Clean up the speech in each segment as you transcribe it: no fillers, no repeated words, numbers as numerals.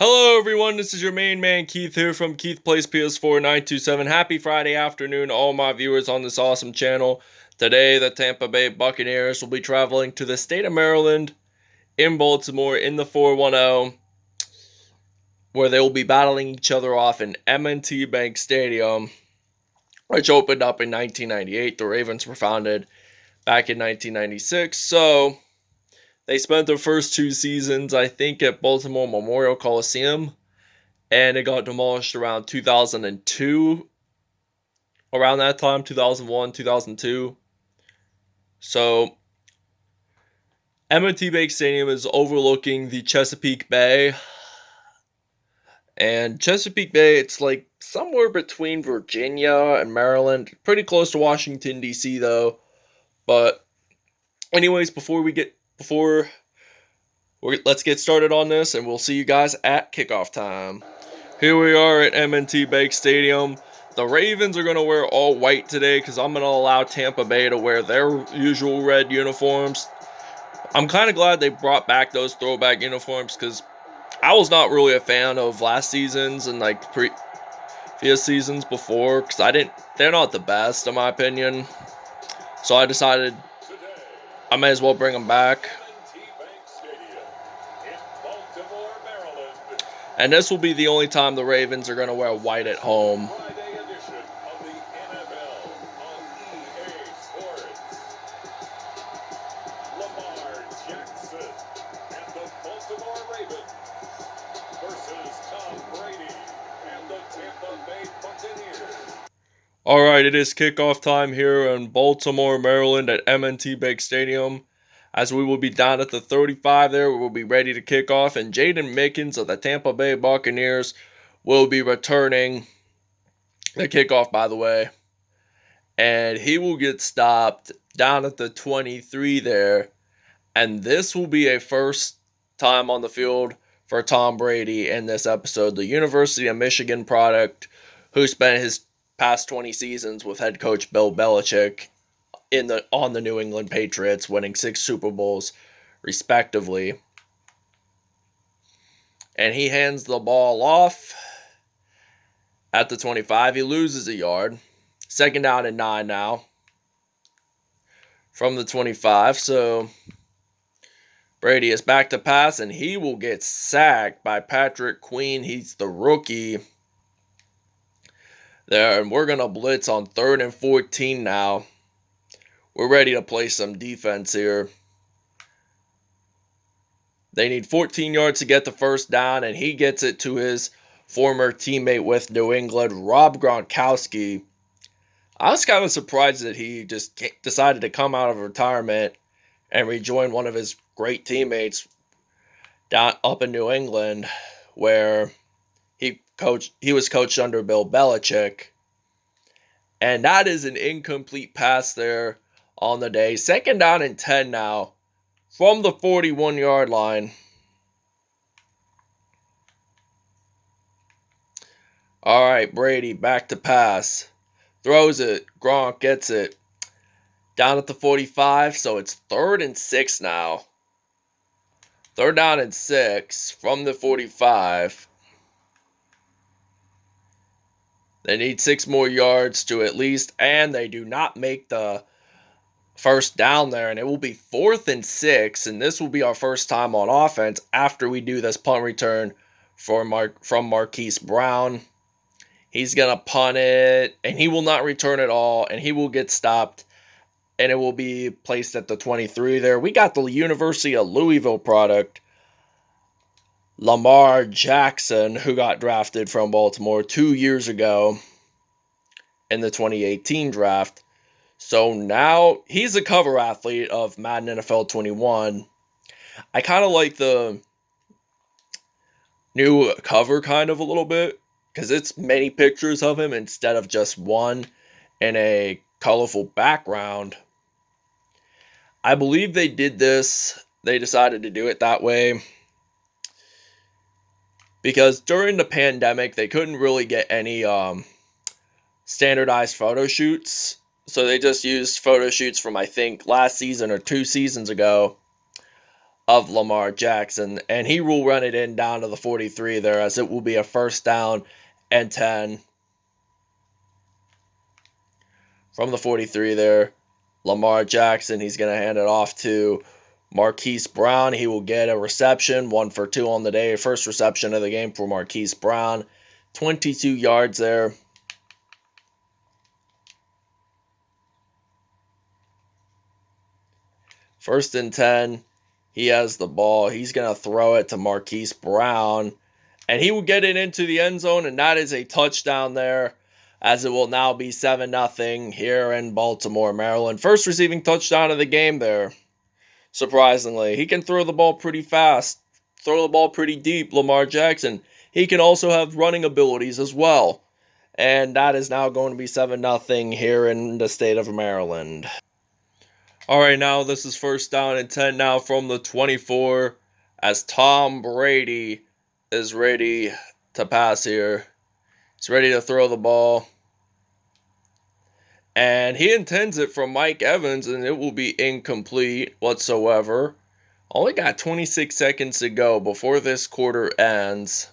Hello everyone, this is your main man Keith here from Keith Plays PS4 927. Happy Friday afternoon all my viewers on this awesome channel. Today the Tampa Bay Buccaneers will be traveling to the state of Maryland in Baltimore in the 410, where they will be battling each other off in M&T Bank Stadium, which opened up in 1998. The Ravens were founded back in 1996, so they spent their first two seasons, I think, at Baltimore Memorial Coliseum, and it got demolished around 2002, around that time, 2001, 2002. So, M&T Bank Stadium is overlooking the Chesapeake Bay, and Chesapeake Bay, it's like somewhere between Virginia and Maryland, pretty close to Washington, D.C., though. But anyways, let's get started on this, and we'll see you guys at kickoff time. Here we are at M&T Bank Stadium. The Ravens are going to wear all white today because I'm going to allow Tampa Bay to wear their usual red uniforms. I'm kind of glad they brought back those throwback uniforms because I was not really a fan of last season's and like previous seasons before because they're not the best in my opinion. So I decided I may as well bring them back. And this will be the only time the Ravens are going to wear white at home. Friday edition of the NFL on EA Sports. Lamar Jackson and the Baltimore Ravens versus Tom Brady and the Tampa Bay Buccaneers. Alright, it is kickoff time here in Baltimore, Maryland at M&T Bank Stadium. As we will be down at the 35 there, we will be ready to kick off, and Jaden Mickens of the Tampa Bay Buccaneers will be returning the kickoff, by the way. And he will get stopped down at the 23 there. And this will be a first time on the field for Tom Brady in this episode. The University of Michigan product who spent his past 20 seasons with head coach Bill Belichick on the New England Patriots, winning 6 Super Bowls respectively. And he hands the ball off at the 25. He loses a yard. Second down and 9 now from the 25. So Brady is back to pass, and he will get sacked by Patrick Queen. He's the rookie there, and we're going to blitz on 3rd and 14 now. We're ready to play some defense here. They need 14 yards to get the first down, and he gets it to his former teammate with New England, Rob Gronkowski. I was kind of surprised that he just decided to come out of retirement and rejoin one of his great teammates down up in New England, where he was coached under Bill Belichick. And that is an incomplete pass there on the day. Second down and 10 now from the 41-yard line. All right, Brady back to pass. Throws it. Gronk gets it. Down at the 45, so it's 3rd and 6 now. 3rd down and 6 from the 45. They need 6 more yards to at least, and they do not make the first down there, and it will be 4th and 6, and this will be our first time on offense after we do this punt return from Marquise Brown. He's going to punt it, and he will not return at all, and he will get stopped, and it will be placed at the 23 there. We got the University of Louisville product, Lamar Jackson, who got drafted from Baltimore 2 years ago in the 2018 draft. So now he's a cover athlete of Madden NFL 21. I kind of like the new cover kind of a little bit because it's many pictures of him instead of just one in a colorful background. I believe they did this. They decided to do it that way because during the pandemic, they couldn't really get any standardized photo shoots. So they just used photo shoots from, I think, last season or 2 seasons ago of Lamar Jackson, and he will run it in down to the 43 there, as it will be a first down and 10 from the 43 there. Lamar Jackson, he's going to hand it off to Marquise Brown. He will get a reception, 1 for 2 on the day. First reception of the game for Marquise Brown. 22 yards there. First and 10. He has the ball. He's going to throw it to Marquise Brown. And he will get it into the end zone, and that is a touchdown there, as it will now be 7-0 here in Baltimore, Maryland. First receiving touchdown of the game there, surprisingly. He can throw the ball pretty fast, throw the ball pretty deep, Lamar Jackson. He can also have running abilities as well. And that is now going to be 7-0 here in the state of Maryland. All right, now this is first down and 10 now from the 24, as Tom Brady is ready to pass here. He's ready to throw the ball. And he intends it from Mike Evans, and it will be incomplete whatsoever. Only got 26 seconds to go before this quarter ends.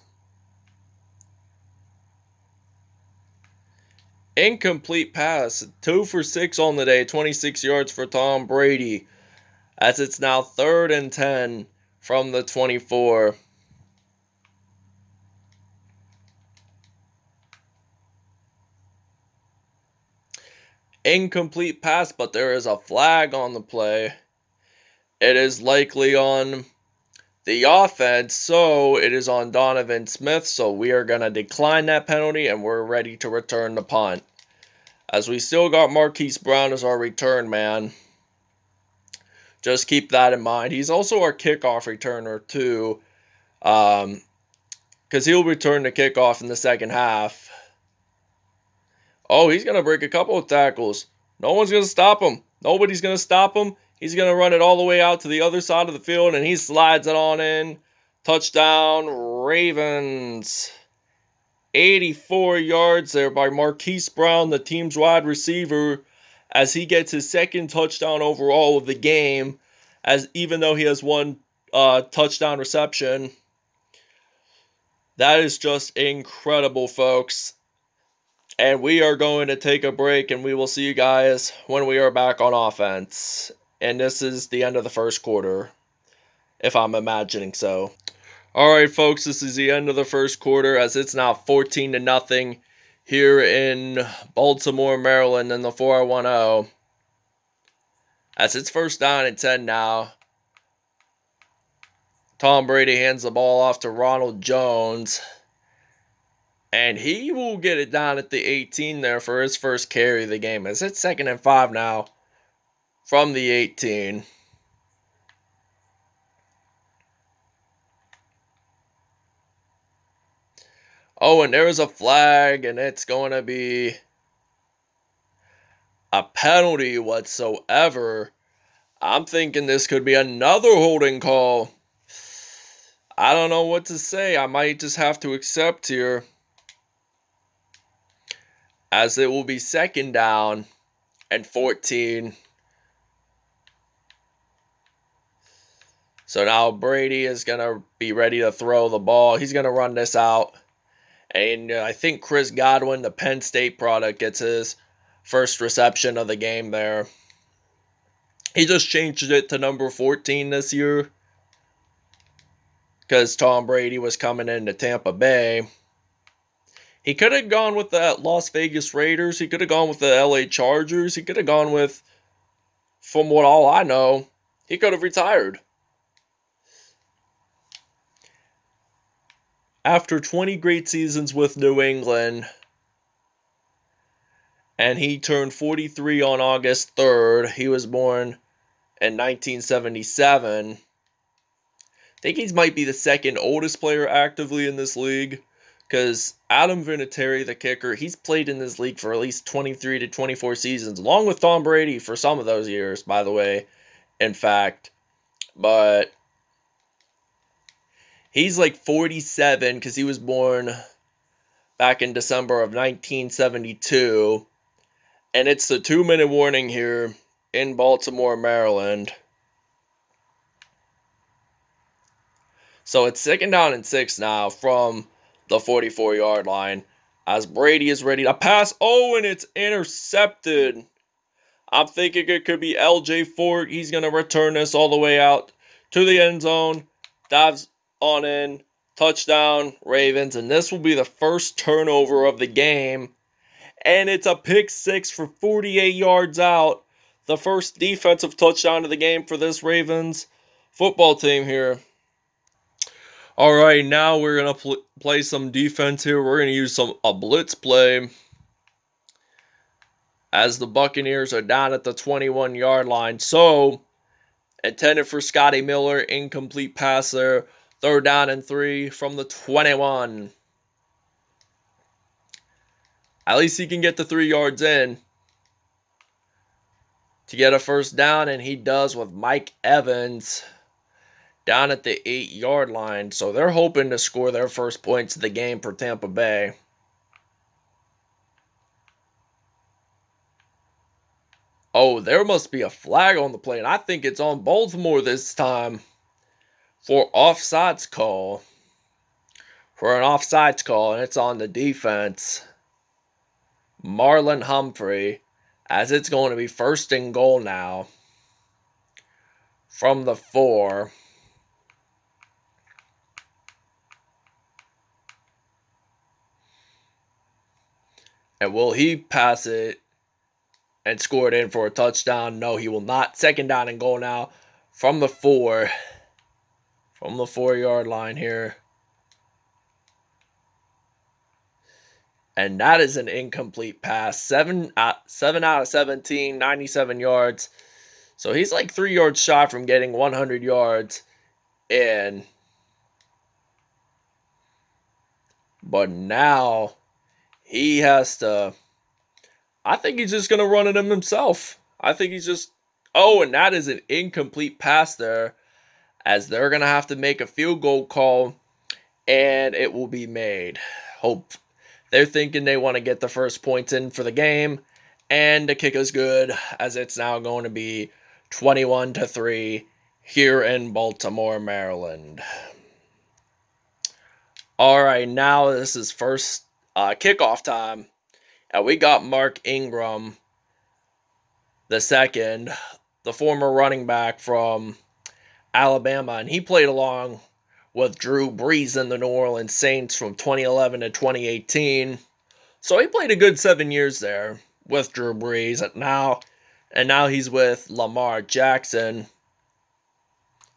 Incomplete pass. 2 for 6 on the day. 26 yards for Tom Brady, as it's now 3rd and 10 from the 24. Incomplete pass, but there is a flag on the play. It is likely on the offense, so it is on Donovan Smith. So we are going to decline that penalty, and we're ready to return the punt, as we still got Marquise Brown as our return man. Just keep that in mind. He's also our kickoff returner too, because he'll return the kickoff in the second half. Oh, he's going to break a couple of tackles. No one's going to stop him. Nobody's going to stop him. He's going to run it all the way out to the other side of the field, and he slides it on in. Touchdown, Ravens. 84 yards there by Marquise Brown, the team's wide receiver, as he gets his second touchdown overall of the game, as even though he has one touchdown reception. That is just incredible, folks. And we are going to take a break, and we will see you guys when we are back on offense. And this is the end of the first quarter, if I'm imagining so. All right, folks, this is the end of the first quarter, as it's now 14-0 here in Baltimore, Maryland, in the 410. As it's first down and 10 now. Tom Brady hands the ball off to Ronald Jones, and he will get it down at the 18 there for his first carry of the game. As it's 2nd and 5 now from the 18. Oh, and there is a flag, and it's going to be a penalty whatsoever. I'm thinking this could be another holding call. I don't know what to say. I might just have to accept here, as it will be 2nd down and 14. So now Brady is going to be ready to throw the ball. He's going to run this out. And I think Chris Godwin, the Penn State product, gets his first reception of the game there. He just changed it to number 14 this year, because Tom Brady was coming into Tampa Bay. He could have gone with the Las Vegas Raiders. He could have gone with the LA Chargers. He could have gone with, from what all I know, he could have retired. After 20 great seasons with New England, and he turned 43 on August 3rd. He was born in 1977. I think he might be the second oldest player actively in this league, because Adam Vinatieri, the kicker, he's played in this league for at least 23 to 24 seasons, along with Tom Brady for some of those years, by the way, in fact. But he's like 47, because he was born back in December of 1972. And it's the 2-minute warning here in Baltimore, Maryland. So it's 2nd down and 6 now from the 44-yard line as Brady is ready to pass. Oh, and it's intercepted. I'm thinking it could be LJ Fort. He's going to return this all the way out to the end zone. Dives on in. Touchdown, Ravens. And this will be the first turnover of the game. And it's a pick six for 48 yards out. The first defensive touchdown of the game for this Ravens football team here. All right, now we're going to play some defense here. We're going to use a blitz play as the Buccaneers are down at the 21-yard line. So, intended for Scotty Miller, incomplete pass there. 3rd down and 3 from the 21. At least he can get the 3 yards in to get a first down, and he does with Mike Evans down at the 8-yard line. So they're hoping to score their first points of the game for Tampa Bay. Oh, there must be a flag on the play, and I think it's on Baltimore this time for offsides call. For an offsides call, and it's on the defense. Marlon Humphrey, as it's going to be 1st and goal now from the 4. And will he pass it and score it in for a touchdown? No, he will not. 2nd down and goal now from the 4. From the 4-yard line here. And that is an incomplete pass. 7 out of 17, 97 yards. So he's like 3 yards shy from getting 100 yards in. But now he has to... I think he's just going to run it himself. I think he's just... Oh, and that is an incomplete pass there, as they're going to have to make a field goal call, and it will be made. They're thinking they want to get the first points in for the game, and the kick is good, as it's now going to be 21-3 here in Baltimore, Maryland. All right, now this is first kickoff time, and we got Mark Ingram, the second, the former running back from Alabama, and he played along with Drew Brees in the New Orleans Saints from 2011 to 2018. So he played a good 7 years there with Drew Brees, and now he's with Lamar Jackson.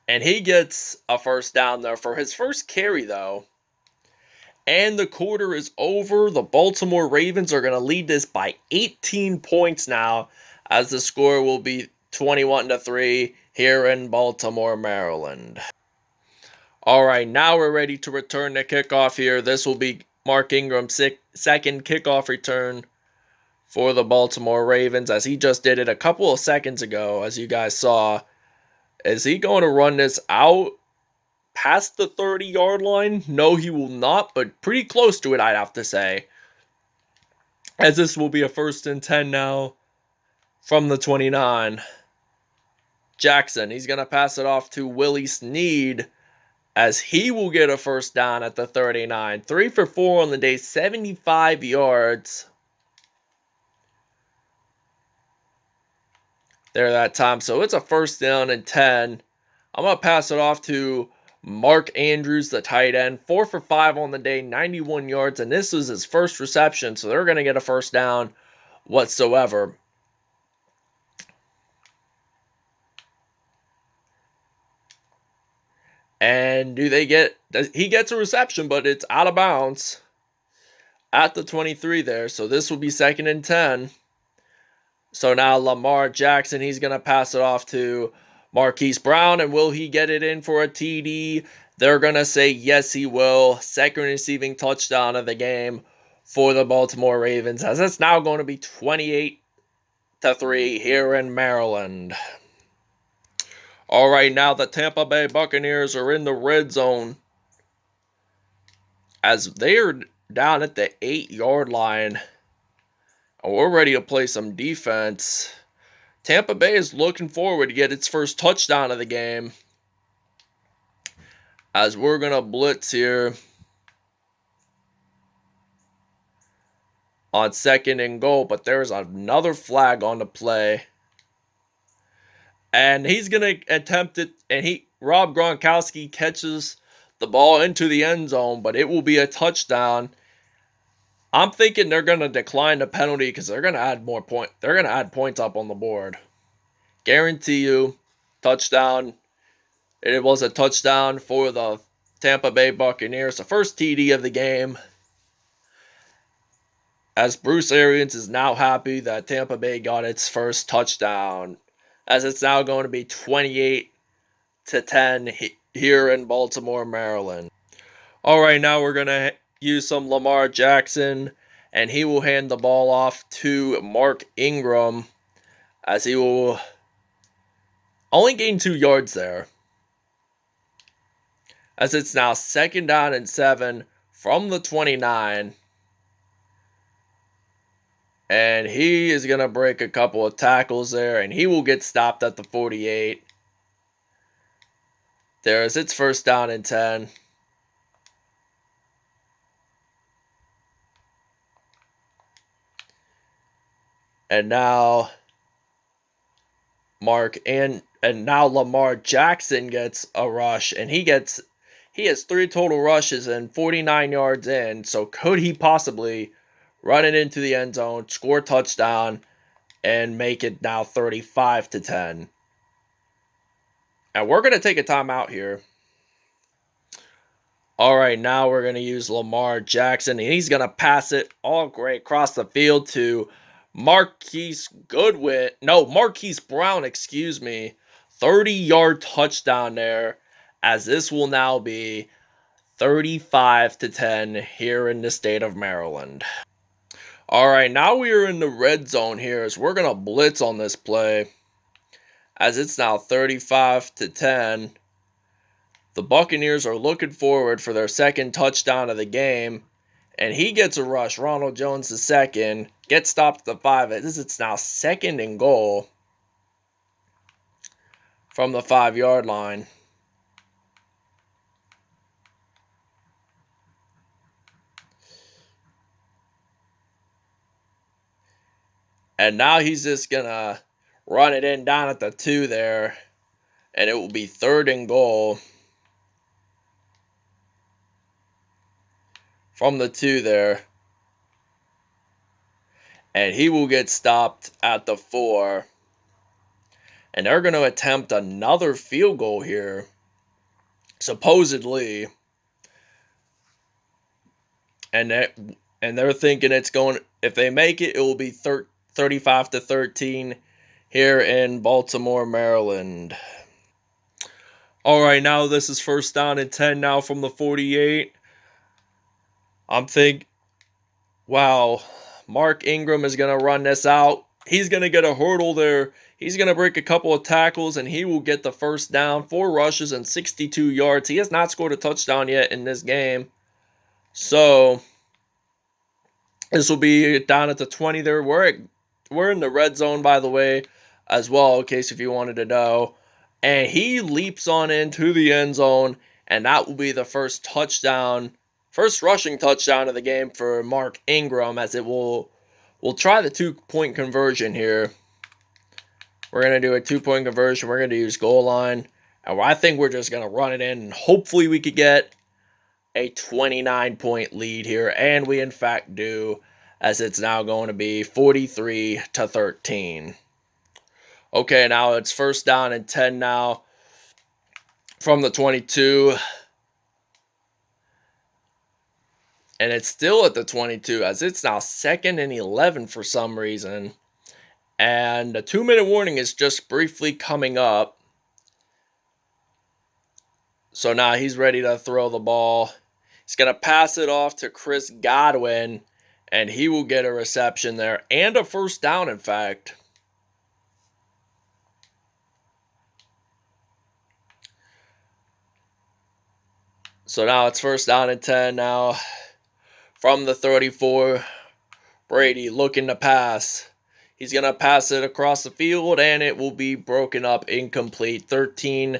And he gets a first down there for his first carry, though. And the quarter is over. The Baltimore Ravens are going to lead this by 18 points now, as the score will be 21-3 here in Baltimore, Maryland. All right, now we're ready to return the kickoff here. This will be Mark Ingram's second kickoff return for the Baltimore Ravens, as he just did it a couple of seconds ago, as you guys saw. Is he going to run this out past the 30-yard line? No, he will not, but pretty close to it, I'd have to say, as this will be a 1st and 10 now from the 29. Jackson, he's going to pass it off to Willie Snead, as he will get a first down at the 39. 3 for 4 on the day, 75 yards there that time. So it's a 1st down and 10. I'm going to pass it off to Mark Andrews, the tight end. 4 for 5 on the day, 91 yards. And this is his first reception, so they're going to get a first down whatsoever. And he gets a reception, but it's out of bounds at the 23 there. So this will be 2nd and 10. So now Lamar Jackson, he's going to pass it off to Marquise Brown. And will he get it in for a TD? They're going to say yes, he will. Second receiving touchdown of the game for the Baltimore Ravens, as it's now going to be 28-3 here in Maryland. All right, now the Tampa Bay Buccaneers are in the red zone, as they're down at the 8-yard line. And we're ready to play some defense. Tampa Bay is looking forward to get its first touchdown of the game, as we're going to blitz here on 2nd and goal, but there's another flag on the play. And he's going to attempt it, and Rob Gronkowski catches the ball into the end zone, but it will be a touchdown. I'm thinking they're going to decline the penalty because they're going to add more points. They're going to add points up on the board. Guarantee you, touchdown. It was a touchdown for the Tampa Bay Buccaneers, the first TD of the game. As Bruce Arians is now happy that Tampa Bay got its first touchdown, as it's now going to be 28-10 here in Baltimore, Maryland. All right, now we're going to use some Lamar Jackson, and he will hand the ball off to Mark Ingram, as he will only gain 2 yards there. As it's now 2nd down and 7 from the 29. And he is going to break a couple of tackles there, and he will get stopped at the 48. There's its 1st down and 10. And now now Lamar Jackson gets a rush, and he has 3 total rushes and 49 yards in. So could he possibly run it into the end zone, score a touchdown, and make it now 35-10? And we're going to take a timeout here. All right, now we're going to use Lamar Jackson, and he's going to pass it all great across the field to Marquise Brown, 30-yard touchdown there, as this will now be 35-10 here in the state of Maryland. All right, now we are in the red zone here, as we're going to blitz on this play, as it's now 35-10. The Buccaneers are looking forward for their 2nd touchdown of the game, and he gets a rush. Ronald Jones II gets stopped at the 5. It's now 2nd and goal from the 5-yard line. And now he's just going to run it in down at the 2 there, and it will be 3rd and goal from the 2 there. And he will get stopped at the 4. And they're going to attempt another field goal here, supposedly. And they're thinking it's going, if they make it, it will be 35-13 here in Baltimore, Maryland. All right, now this is 1st down and 10 now from the 48. I'm thinking, wow, Mark Ingram is going to run this out. He's going to get a hurdle there. He's going to break a couple of tackles, and he will get the 1st down, 4 rushes and 62 yards. He has not scored a touchdown yet in this game. So this will be down at the 20 there. We're in the red zone, by the way, as well, in case if you wanted to know. And he leaps on into the end zone, and that will be the first rushing touchdown of the game for Mark Ingram, as we'll try the 2-point conversion here. We're going to do a 2-point conversion. We're going to use goal line. And I think we're just going to run it in, and hopefully we could get a 29-point lead here. And we, in fact, do, as it's now going to be 43-13. Okay, now it's 1st down and 10 now from the 22. And it's still at the 22, as it's now 2nd and 11 for some reason. And the 2-minute warning is just briefly coming up. So now he's ready to throw the ball. He's going to pass it off to Chris Godwin, and he will get a reception there and a 1st down, in fact. So now it's 1st down and 10 now from the 34. Brady looking to pass. He's going to pass it across the field, and it will be broken up incomplete. 13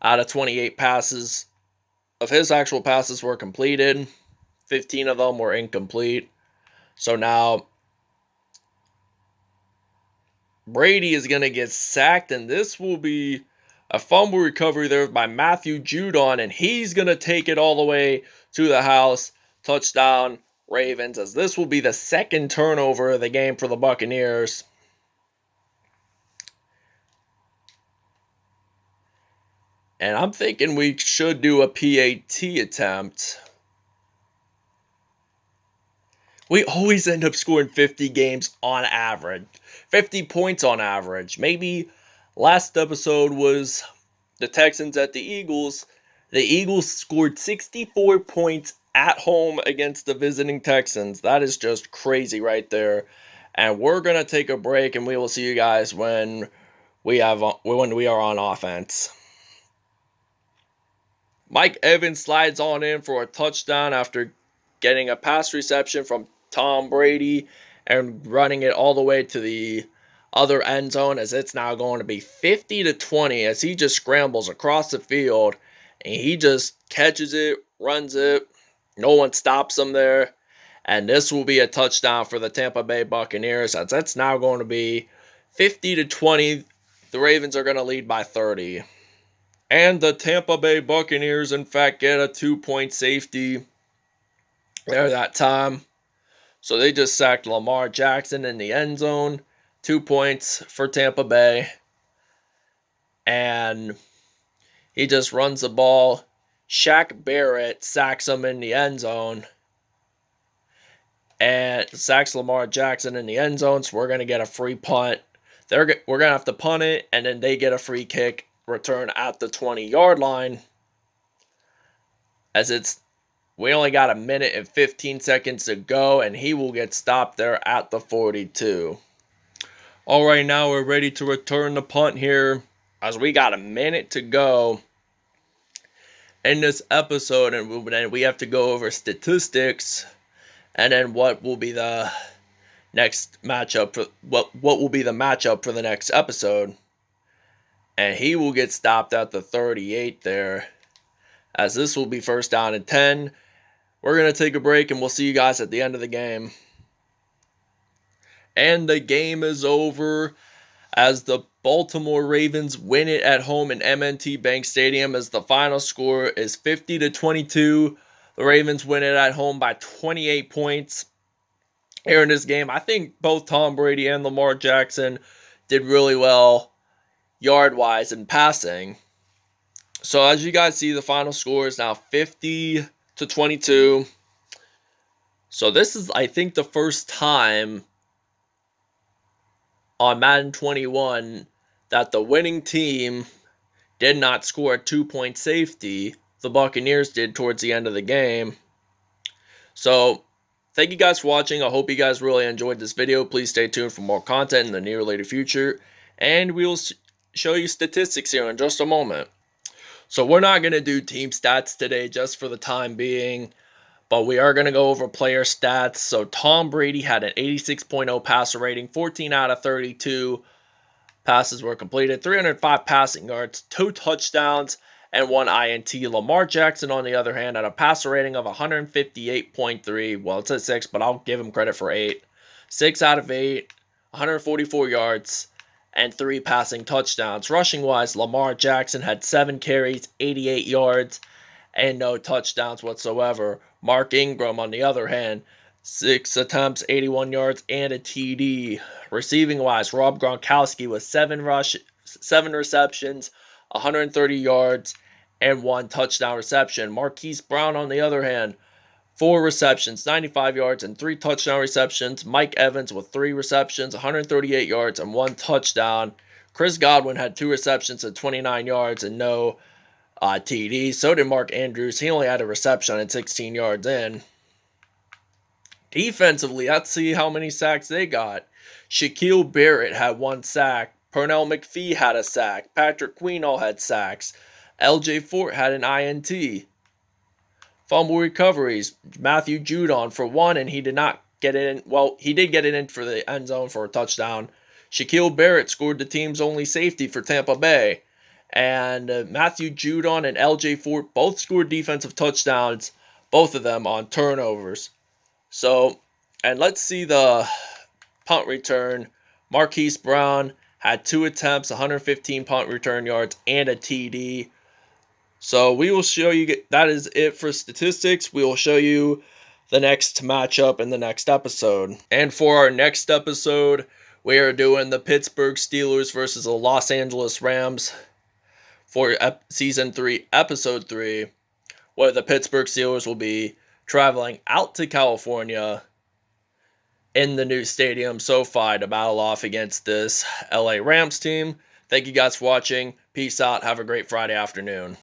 out of 28 passes of his actual passes were completed. 15 of them were incomplete. So now Brady is going to get sacked, and this will be a fumble recovery there by Matthew Judon, and he's going to take it all the way to the house. Touchdown, Ravens, as this will be the second turnover of the game for the Buccaneers. And I'm thinking we should do a PAT attempt. We always end up scoring 50 games on average. 50 points on average. Maybe last episode was the Texans at the Eagles. The Eagles scored 64 points at home against the visiting Texans. That is just crazy right there. And we're going to take a break, and we will see you guys when we are on offense. Mike Evans slides on in for a touchdown after getting a pass reception from Tom Brady and running it all the way to the other end zone, as it's now going to be 50-20 as he just scrambles across the field and he just catches it, runs it. No one stops him there. And this will be a touchdown for the Tampa Bay Buccaneers, as it's now going to be 50-20. The Ravens are going to lead by 30. And the Tampa Bay Buccaneers, in fact, get a 2-point safety there that time. So they just sacked Lamar Jackson in the end zone. 2 points for Tampa Bay. And he just runs the ball. Shaq Barrett sacks him in the end zone. And sacks Lamar Jackson in the end zone. So we're going to get a free punt. We're going to have to punt it. And then they get a free kick return at the 20-yard line. As we only got a minute and 15 seconds to go, and he will get stopped there at the 42. All right, now we're ready to return the punt here, as we got a minute to go in this episode, and then we have to go over statistics, and then what will be the next matchup for what will be the matchup for the next episode. And he will get stopped at the 38 there, as this will be first down and 10. We're going to take a break, and we'll see you guys at the end of the game. And the game is over as the Baltimore Ravens win it at home in M&T Bank Stadium, as the final score is 50-22. The Ravens win it at home by 28 points here in this game. I think both Tom Brady and Lamar Jackson did really well yard-wise in passing. So as you guys see, the final score is now 50-22. So this is, I think, the first time on Madden 21 that the winning team did not score a 2-point safety. The Buccaneers did towards the end of the game. So thank you guys for watching. I hope you guys really enjoyed this video. Please stay tuned for more content in the near or later future. And we will show you statistics here in just a moment. So we're not going to do team stats today just for the time being, but we are going to go over player stats. So Tom Brady had an 86.0 passer rating, 14 out of 32 passes were completed, 305 passing yards, 2 touchdowns, and 1 INT. Lamar Jackson, on the other hand, had a passer rating of 158.3. Well, it's a 6, but I'll give him credit for 8. 6 out of 8, 144 yards, and 3 passing touchdowns. Rushing-wise, Lamar Jackson had 7 carries, 88 yards, and no touchdowns whatsoever. Mark Ingram, on the other hand, 6 attempts, 81 yards, and a TD. Receiving-wise, Rob Gronkowski with 7 receptions, 130 yards, and 1 touchdown reception. Marquise Brown, on the other hand, 4 receptions, 95 yards, and 3 touchdown receptions. Mike Evans with 3 receptions, 138 yards, and 1 touchdown. Chris Godwin had 2 receptions and 29 yards and no TD. So did Mark Andrews. He only had a reception and 16 yards in. Defensively, let's see how many sacks they got. Shaquille Barrett had 1 sack. Pernell McPhee had a sack. Patrick Queen had sacks. LJ Fort had an INT. Fumble recoveries, Matthew Judon for 1, and he did not get it in. Well, he did get it in for the end zone for a touchdown. Shaquille Barrett scored the team's only safety for Tampa Bay. And Matthew Judon and LJ Fort both scored defensive touchdowns, both of them on turnovers. So, and let's see the punt return. Marquise Brown had 2 attempts, 115 punt return yards, and a TD. So we will show you, that is it for statistics. We will show you the next matchup in the next episode. And for our next episode, we are doing the Pittsburgh Steelers versus the Los Angeles Rams for Season 3, Episode 3, where the Pittsburgh Steelers will be traveling out to California in the new stadium, SoFi, to battle off against this LA Rams team. Thank you guys for watching. Peace out. Have a great Friday afternoon.